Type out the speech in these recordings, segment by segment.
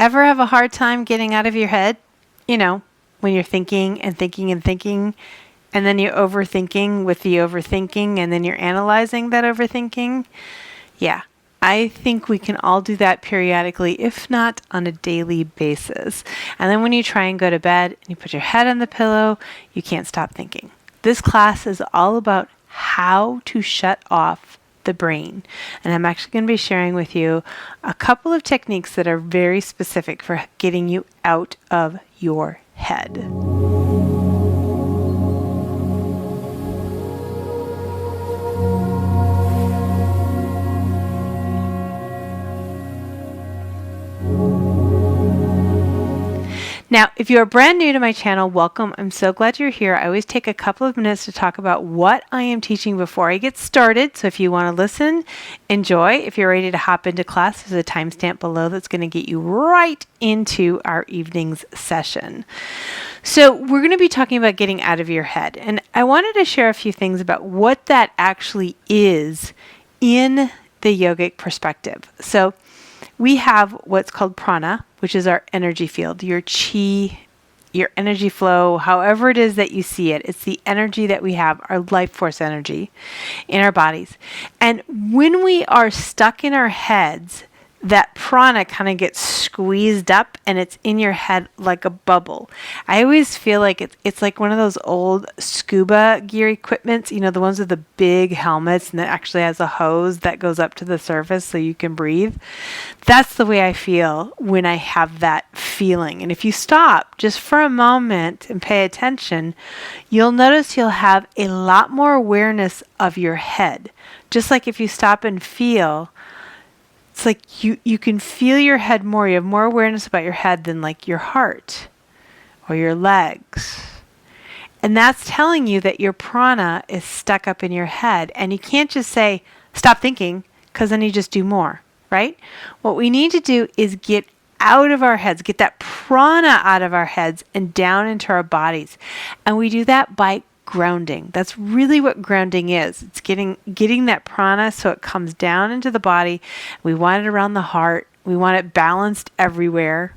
Ever have a hard time getting out of your head? You know, when you're thinking and thinking and thinking, and then you're overthinking with the overthinking, and then you're analyzing that overthinking? Yeah, I think we can all do that periodically, if not on a daily basis. And then when you try and go to bed and you put your head on the pillow, you can't stop thinking. This class is all about how to shut off the brain. And I'm actually going to be sharing with you a couple of techniques that are very specific for getting you out of your head. Now, if you are brand new to my channel, welcome. I'm so glad you're here. I always take a couple of minutes to talk about what I am teaching before I get started. So if you want to listen, enjoy. If you're ready to hop into class, there's a timestamp below that's going to get you right into our evening's session. So we're going to be talking about getting out of your head. And I wanted to share a few things about what that actually is in the yogic perspective. So we have what's called prana, which is our energy field, your chi, your energy flow, however it is that you see it. It's the energy that we have, our life force energy in our bodies. And when we are stuck in our heads, that prana kind of gets squeezed up and it's in your head like a bubble. I always feel like it's like one of those old scuba gear equipments, you know, the ones with the big helmets and that actually has a hose that goes up to the surface so you can breathe. That's the way I feel when I have that feeling. And if you stop just for a moment and pay attention, you'll notice you'll have a lot more awareness of your head. Just like if you stop and feel, it's like you can feel your head more. You have more awareness about your head than like your heart or your legs. And that's telling you that your prana is stuck up in your head. And you can't just say, stop thinking, because then you just do more, right? What we need to do is get out of our heads, get that prana out of our heads and down into our bodies. And we do that by grounding. That's really what grounding is. It's getting that prana so it comes down into the body. We want it around the heart. We want it balanced everywhere,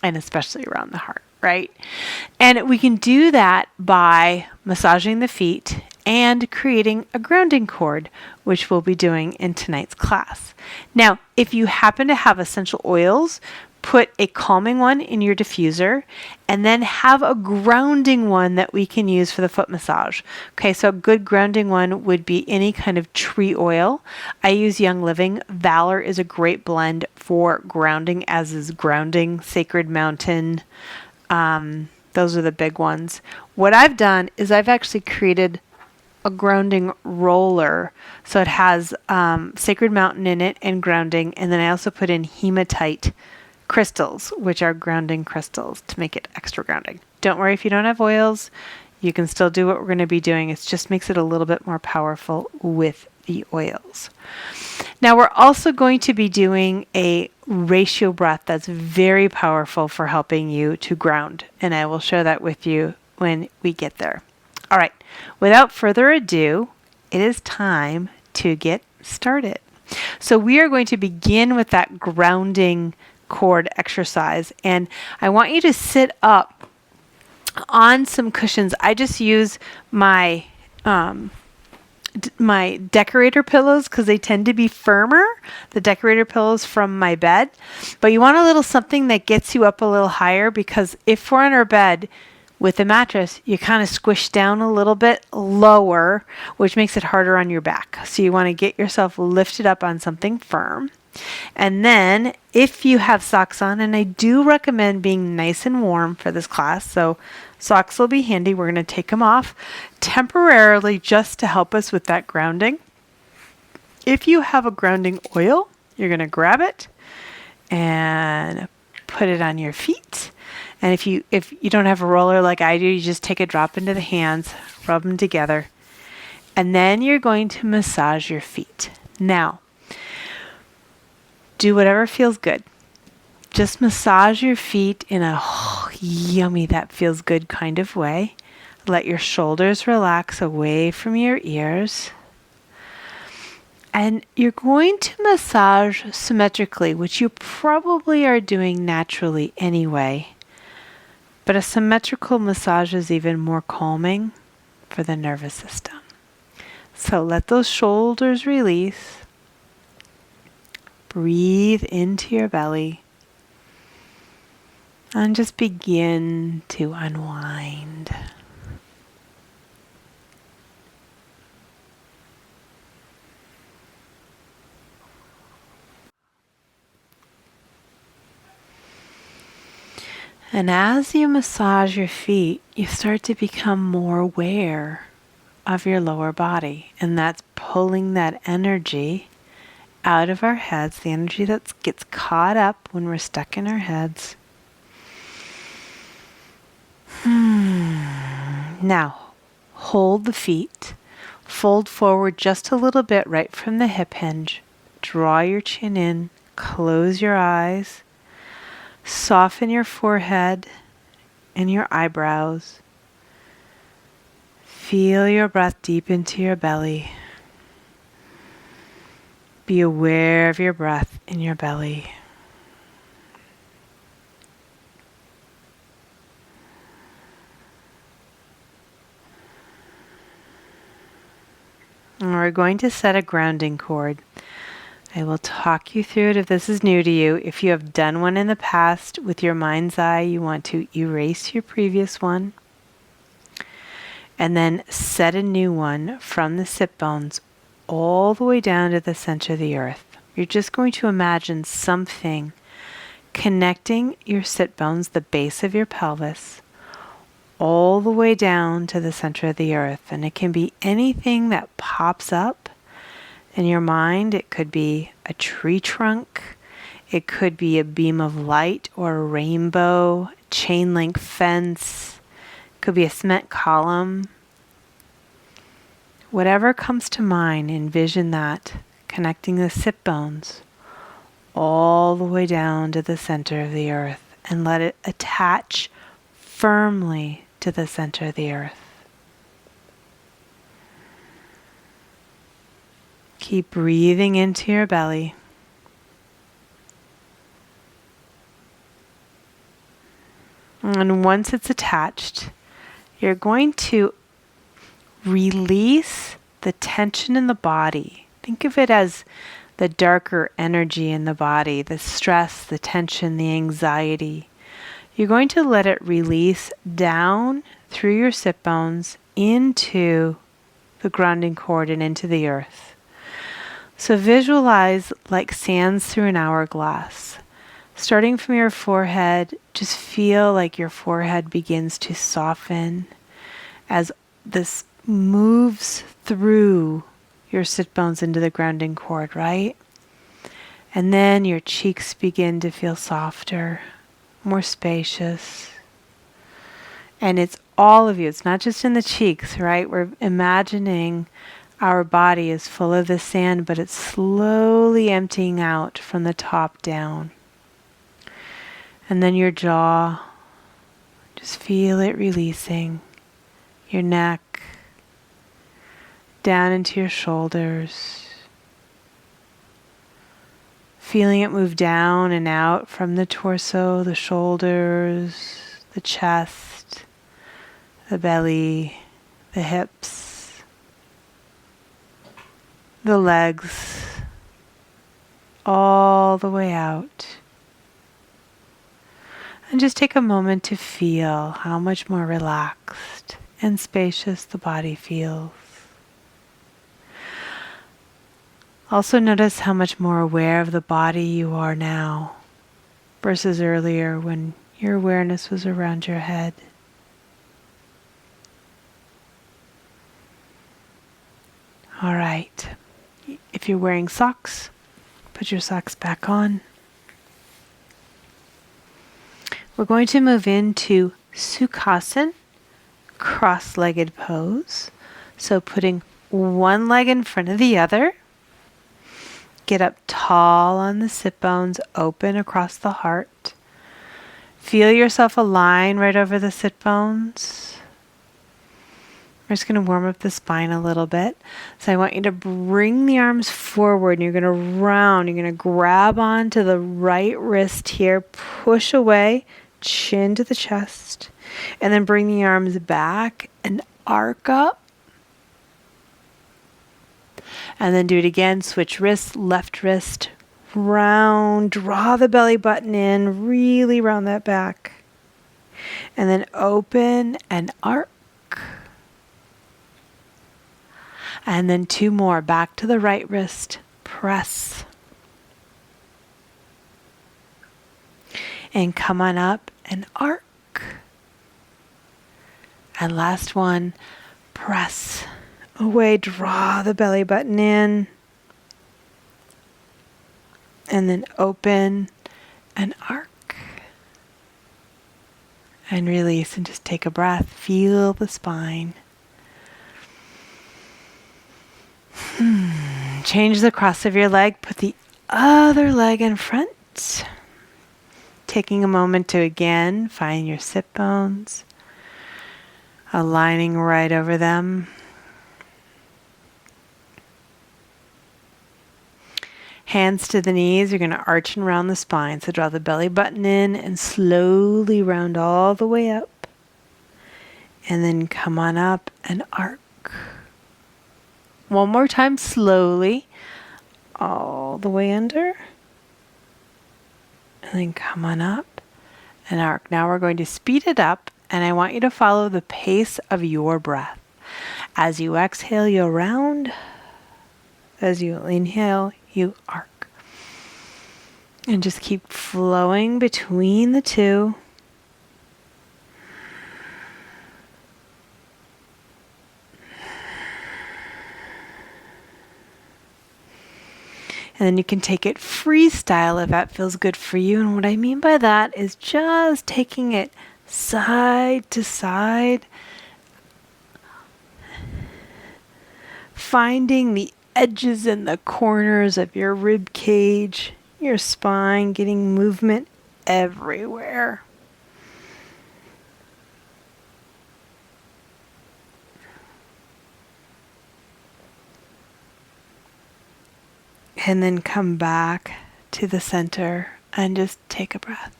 and especially around the heart, right? And we can do that by massaging the feet and creating a grounding cord, which we'll be doing in tonight's class. Now, if you happen to have essential oils, put a calming one in your diffuser and then have a grounding one that we can use for the foot massage. Okay, so a good grounding one would be any kind of tree oil. I use Young Living. Valor is a great blend for grounding, as is Grounding, Sacred Mountain. Those are the big ones. What I've done is I've actually created a grounding roller. So it has Sacred Mountain in it and grounding. And then I also put in Hematite crystals, which are grounding crystals to make it extra grounding. Don't worry if you don't have oils. You can still do what we're going to be doing. It just makes it a little bit more powerful with the oils. Now we're also going to be doing a ratio breath that's very powerful for helping you to ground. And I will share that with you when we get there. All right. Without further ado, it is time to get started. So we are going to begin with that grounding cord exercise, and I want you to sit up on some cushions. I just use my my decorator pillows because they tend to be firmer, the decorator pillows from my bed, but you want a little something that gets you up a little higher, because if we're on our bed with a mattress, you kind of squish down a little bit lower, which makes it harder on your back. So you want to get yourself lifted up on something firm. And then if you have socks on, and I do recommend being nice and warm for this class, so socks will be handy. We're going to take them off temporarily just to help us with that grounding. If you have a grounding oil, you're going to grab it and put it on your feet. And if you don't have a roller like I do, you just take a drop into the hands, rub them together, and then you're going to massage your feet. Now, do whatever feels good. Just massage your feet in a yummy, that feels good kind of way. Let your shoulders relax away from your ears. And you're going to massage symmetrically, which you probably are doing naturally anyway. But a symmetrical massage is even more calming for the nervous system. So let those shoulders release. Breathe into your belly. And just begin to unwind. And as you massage your feet, you start to become more aware of your lower body. And that's pulling that energy out of our heads, the energy that gets caught up when we're stuck in our heads. Now, hold the feet. Fold forward just a little bit right from the hip hinge. Draw your chin in. Close your eyes. Soften your forehead and your eyebrows. Feel your breath deep into your belly. Be aware of your breath in your belly. And we're going to set a grounding cord. I will talk you through it if this is new to you. If you have done one in the past with your mind's eye, you want to erase your previous one. And then set a new one from the sit bones all the way down to the center of the earth. You're just going to imagine something connecting your sit bones, the base of your pelvis, all the way down to the center of the earth. And it can be anything that pops up in your mind. It could be a tree trunk. It could be a beam of light or a rainbow, chain link fence. It could be a cement column. Whatever comes to mind, envision that connecting the sit bones all the way down to the center of the earth, and let it attach firmly to the center of the earth. Keep breathing into your belly. And once it's attached, you're going to release the tension in the body. Think of it as the darker energy in the body, the stress, the tension, the anxiety. You're going to let it release down through your sit bones into the grounding cord and into the earth. So visualize like sands through an hourglass. Starting from your forehead, just feel like your forehead begins to soften as this moves through your sit bones into the grounding cord, right? And then your cheeks begin to feel softer, more spacious. And it's all of you. It's not just in the cheeks, right? We're imagining our body is full of the sand, but it's slowly emptying out from the top down. And then your jaw, just feel it releasing. Your neck, down into your shoulders. Feeling it move down and out from the torso, the shoulders, the chest, the belly, the hips, the legs, all the way out. And just take a moment to feel how much more relaxed and spacious the body feels. Also notice how much more aware of the body you are now versus earlier when your awareness was around your head. All right. If you're wearing socks, put your socks back on. We're going to move into Sukhasana, cross-legged pose. So putting one leg in front of the other. Get up tall on the sit bones, open across the heart. Feel yourself align right over the sit bones. We're just going to warm up the spine a little bit. So I want you to bring the arms forward and you're going to round. You're going to grab onto the right wrist here, push away, chin to the chest, and then bring the arms back and arc up. And then do it again. Switch wrists, left wrist, round, draw the belly button in, really round that back. And then open and arc. And then 2 more. Back to the right wrist. Press. And come on up and arc. And last one. Press away. Draw the belly button in. And then open and arc. And release and just take a breath. Feel the spine. Change the cross of your leg. Put the other leg in front. Taking a moment to again find your sit bones. Aligning right over them. Hands to the knees. You're going to arch and round the spine. So draw the belly button in and slowly round all the way up. And then come on up and arc. One more time, slowly, all the way under. And then come on up and arc. Now we're going to speed it up, and I want you to follow the pace of your breath. As you exhale, you'll round. As you inhale, you arc. And just keep flowing between the two. And then you can take it freestyle if that feels good for you. And what I mean by that is just taking it side to side, finding the edges and the corners of your rib cage, your spine, getting movement everywhere. And then come back to the center and just take a breath.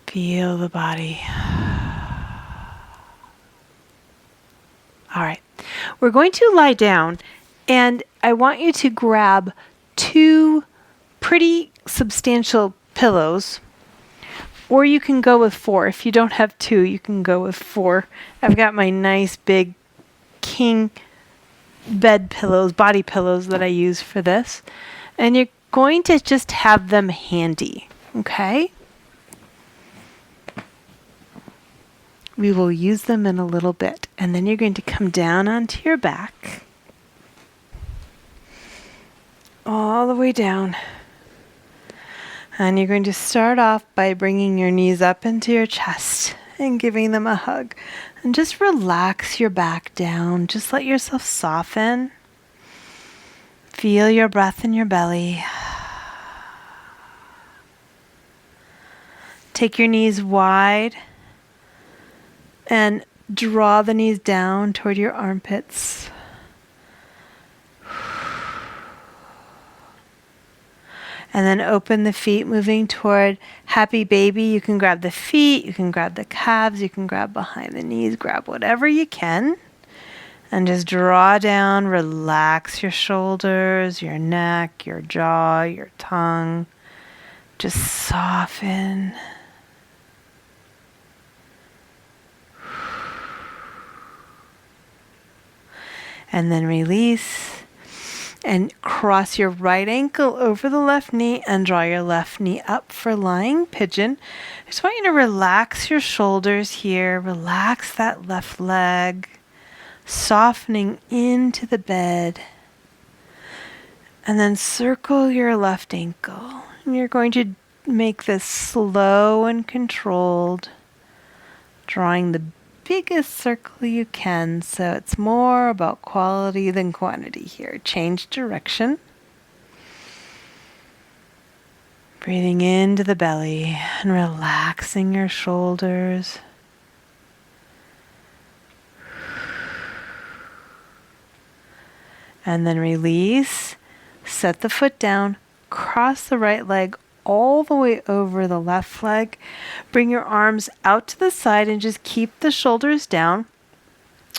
Feel the body. All right. We're going to lie down, and I want you to grab 2 pretty substantial pillows, or you can go with 4. If you don't have 2, you can go with 4. I've got my nice big king bed pillows, body pillows that I use for this. And you're going to just have them handy, okay? We will use them in a little bit. And then you're going to come down onto your back. All the way down. And you're going to start off by bringing your knees up into your chest and giving them a hug. And just relax your back down. Just let yourself soften. Feel your breath in your belly. Take your knees wide and draw the knees down toward your armpits. And then open the feet, moving toward happy baby. You can grab the feet, you can grab the calves, you can grab behind the knees, grab whatever you can. And just draw down, relax your shoulders, your neck, your jaw, your tongue. Just soften. And then release. And cross your right ankle over the left knee and draw your left knee up for lying pigeon. I just want you to relax your shoulders here. Relax that left leg. Softening into the bed. And then circle your left ankle. And you're going to make this slow and controlled. Drawing the biggest circle you can, so it's more about quality than quantity here. Change direction. Breathing into the belly and relaxing your shoulders. And then release. Set the foot down. Cross the right leg all the way over the left leg. Bring your arms out to the side and just keep the shoulders down.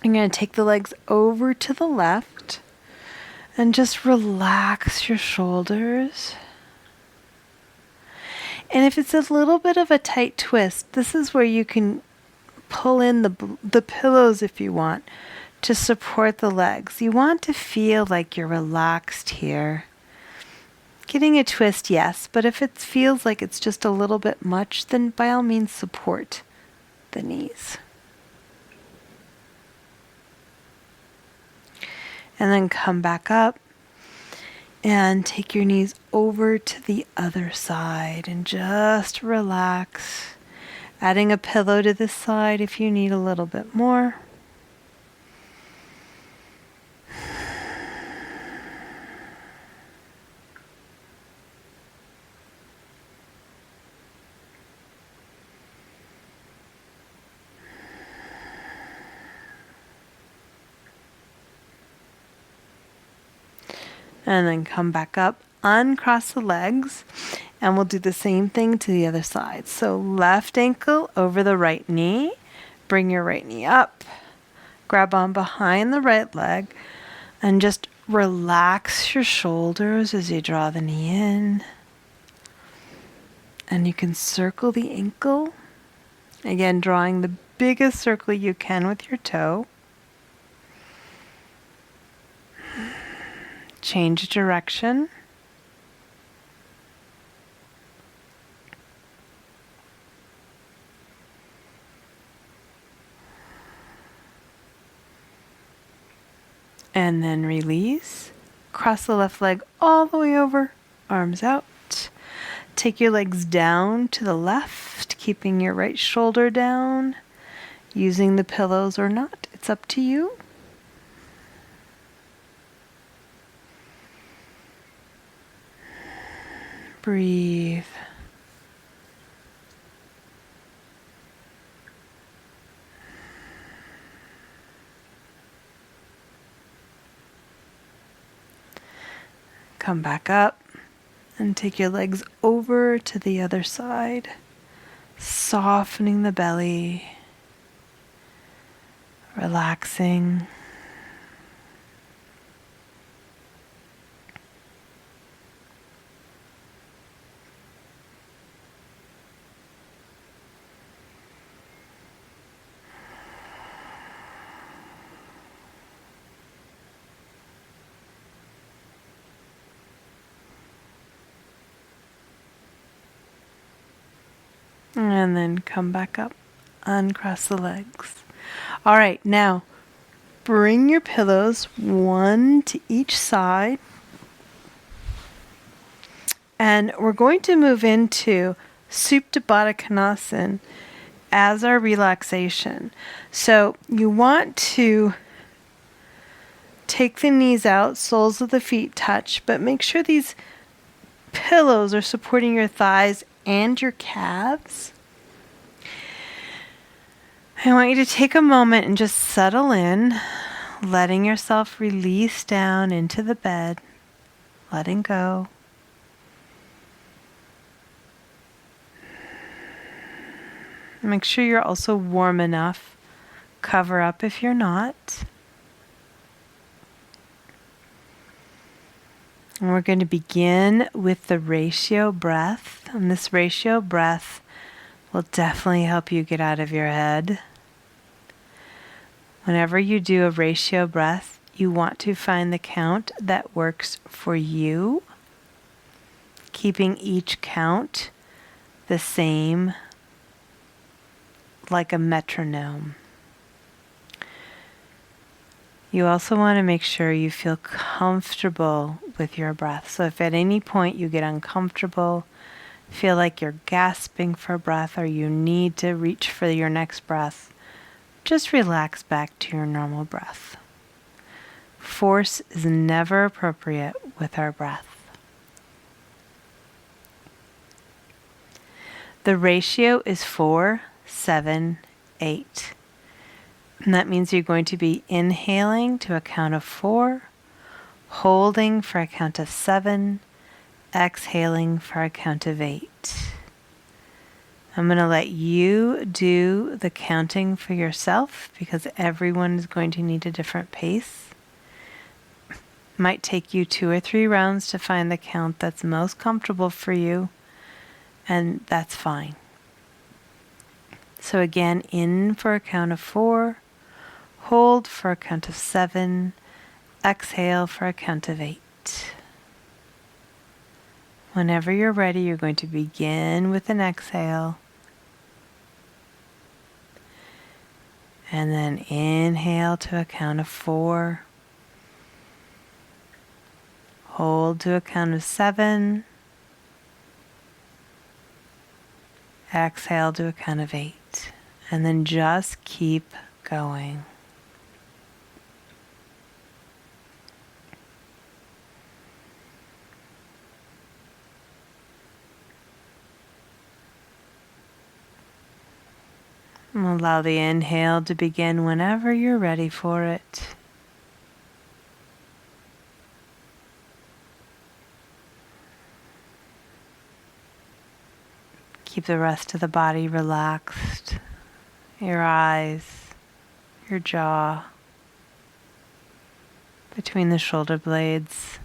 You're going to take the legs over to the left and just relax your shoulders. And if it's a little bit of a tight twist, this is where you can pull in the pillows if you want to support the legs. You want to feel like you're relaxed here. Getting a twist, yes, but if it feels like it's just a little bit much, then by all means support the knees. And then come back up and take your knees over to the other side and just relax. Adding a pillow to this side if you need a little bit more. And then come back up, uncross the legs, and we'll do the same thing to the other side. So left ankle over the right knee, bring your right knee up, grab on behind the right leg, and just relax your shoulders as you draw the knee in. And you can circle the ankle, again drawing the biggest circle you can with your toe. Change direction. And then release. Cross the left leg all the way over, arms out. Take your legs down to the left, keeping your right shoulder down. Using the pillows or not, it's up to you. Breathe. Come back up and take your legs over to the other side, softening the belly, relaxing. And then come back up, uncross the legs. All right, now bring your pillows one to each side. And we're going to move into Supta Baddha Konasana as our relaxation. So you want to take the knees out, soles of the feet touch, but make sure these pillows are supporting your thighs and your calves. I want you to take a moment and just settle in, letting yourself release down into the bed, letting go. Make sure you're also warm enough. Cover up if you're not. And we're going to begin with the ratio breath. And this ratio breath will definitely help you get out of your head. Whenever you do a ratio breath, you want to find the count that works for you, keeping each count the same, like a metronome. You also want to make sure you feel comfortable with your breath. So if at any point you get uncomfortable, feel like you're gasping for breath, or you need to reach for your next breath, just relax back to your normal breath. Force is never appropriate with our breath. The ratio is 4, 7, 8. And that means you're going to be inhaling to a count of 4, holding for a count of 7, exhaling for a count of 8. I'm going to let you do the counting for yourself because everyone is going to need a different pace. Might take you 2 or 3 rounds to find the count that's most comfortable for you, and that's fine. So again, in for a count of 4, hold for a count of 7, exhale for a count of 8. Whenever you're ready, you're going to begin with an exhale. And then inhale to a count of 4. Hold to a count of 7. Exhale to a count of 8. And then just keep going. Allow the inhale to begin whenever you're ready for it. Keep the rest of the body relaxed. Your eyes, your jaw, between the shoulder blades.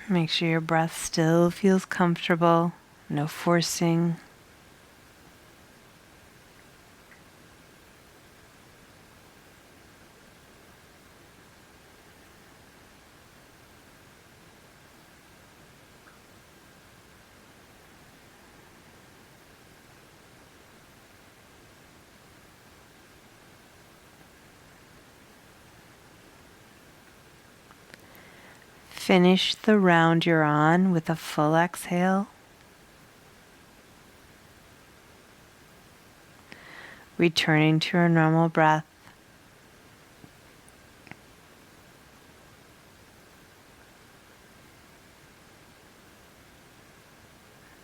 Make sure your breath still feels comfortable, no forcing. Finish the round you're on with a full exhale. Returning to your normal breath.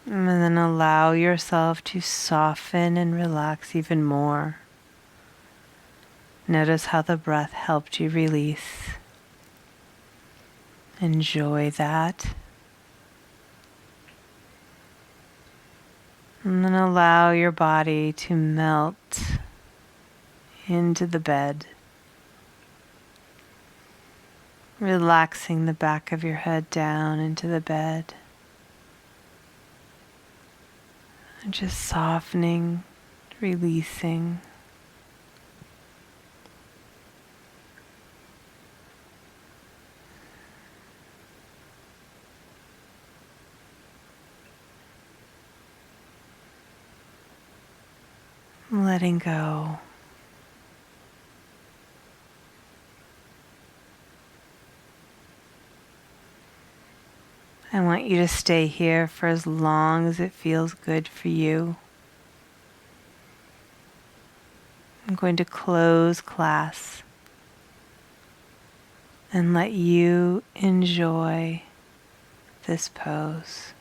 And then allow yourself to soften and relax even more. Notice how the breath helped you release. Enjoy that. And then allow your body to melt into the bed. Relaxing the back of your head down into the bed. And just softening, releasing. Letting go. I want you to stay here for as long as it feels good for you. I'm going to close class and let you enjoy this pose.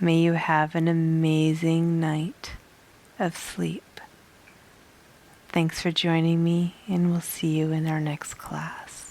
May you have an amazing night of sleep. Thanks for joining me, and we'll see you in our next class.